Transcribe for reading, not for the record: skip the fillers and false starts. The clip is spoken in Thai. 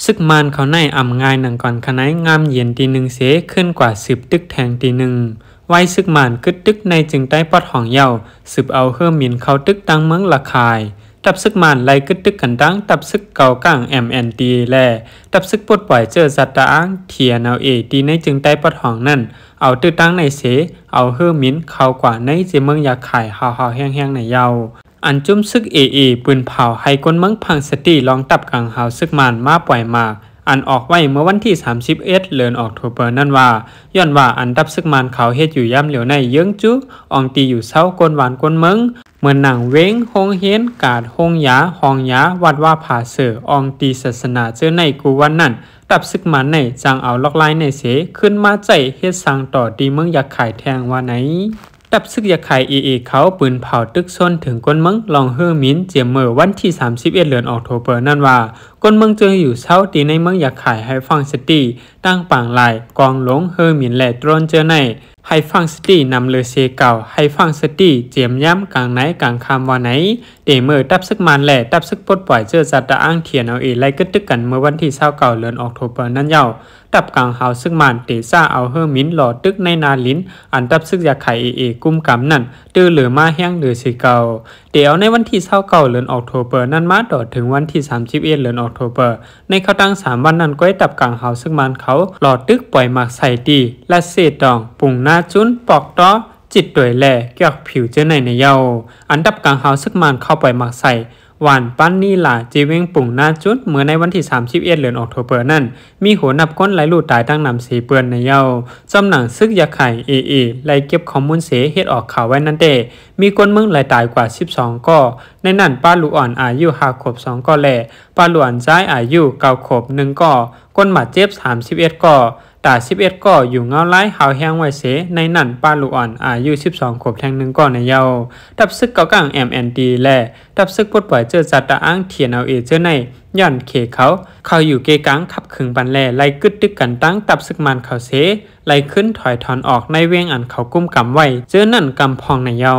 ซึกมันเขาในอ่ำง่ายหนังก่อนขนายงามเย็นตีหนึ่งเสขึ้นกว่า10ตึกแทงตีหนึ่งไว้ซึกมันกึดตึกในจึงได้ปอดห้องเยาสืบเอาเฮือมินเขาตึกตั้งเมืองละคายตับซึกมันไล่กึดตึกกันดังตับซึกเก่าก้าง MND แลตับซึกปลดปล่อยเจอจัตตาอ้างเทียนเอาตีในจึงได้ปอดห้องนั่นเอาตึกตั้งในเสเอาเฮือมินเขากว่าในเจเมืองอยากขายห่าวๆแห้งๆในเยาอันจุ้มซึกปืนเผาให้ก้นเมืองพังสติลองตับกลางหาวซึกมันมาปล่อยมาอันออกไว้เมื่อวันที่31เดือนออกตุลานั่นว่าย้อนว่าอันดับซึกมันเขาเฮ็ดอยู่ย่ำเหลียวในเยื้องจุอองตีอยู่เศร้าก้นหวานก้นเมืองเหมือนหนังเว้งโฮงเฮียนกาดโฮงยาหองยาวัดว่าผาเสืออองตีศาสนาเจอในกูวันนั้นดับซึกมันในจังเอาล็อกไลน์ในเสขึ้นมาใจเฮ็ดสั่งต่อดีเมืองอยากขายแทงว่าไหนดับซึกอยากขายเขาปืนเผาตึกซ้นถึงก้นเมืองลองเฮอมินเจียมเมื่อวันที่31เดือนออกตุลานั่นว่าก้นเมืองเจออยู่เช้าตีในเมืองอยากขายให้ฟังสตีตั้งป่างลายกองหลงเฮอมินแหล่ตรนเจอในให้ฟังสตีนำเลเซเก่าให้ฟังสตีเจียมย้ำกลางไหนกลางคำว่าไหนเดเมื่อดับซึกมันแหล่ดับซึกปลดปล่อยเจอจัดตาอ้างเทียนเอาไล่กึดตึกกันเมื่อวันที่29เดือนออกตุลานั่นเย้าดับกลางหาวซึกมันเตซ่าเอาเฮอมินหลอตึกในนาลินอันดับซึกอยากขายกุมกำนั่นตื้อเหลือมาแห้งเหลือสิเก่าเดี๋ยวในวันที่29เดือนออกตุลานั่นมาต่อถึงวันที่31เดือนออกตุลาในเขาตั้ง3วันนั้นก็ได้ดับกลางหาวซึกมันเขาหลอตึกปล่อยหมากใส่ดีและเศษดองปุ่งหน้าจุนปอกต้อจิตด้วยแหล่เกี่ยวผิวเจอในเยาอันดับกลางหาวซึกมันเข้าปล่อยหมากใส่หวานปั้นนี่ล่ะจีเวงปุ่งหน้าจุดเมื่อในวันที่31เดือนออกตุลานั่นมีหัวนับก้นไหลลูดตายตั้งนำสีเปือนในเยาจำหนังซึกยาไข่ไล่เก็บข้อมูลเสเฮ็ดออกข่าวไว้นั่นเด้มีก้นเมืองไหลตายกว่า12ก่อในนั้นป้าลูอ่อนอายุ5 ขวบ2ก่อแหล่ป้าลูอ่อนซ้ายอายุ9 ขวบ1ก่อก้นหมาเจ็บ31ก่อตา11ก่ออยู่เงาไล่หาวแห้งไว้เสในนั่นป้าลูอ่อนอายุ12 ขวบแทง1ก่อในเยาดับซึกเก่ากลาง MND แลดับซึกปลดปล่อยเจอจัดตาอ้างเทียนเอาเจอในย่อนเขเขาอยู่เกกังขับขึงปันแลไล่กึดตึกกันตั้งตับซึกมันเขาเสไล่ขึ้นถอยถอนออกในเวียงอันเขากุ้มกำไว้เจอนั่นกำพองในเยา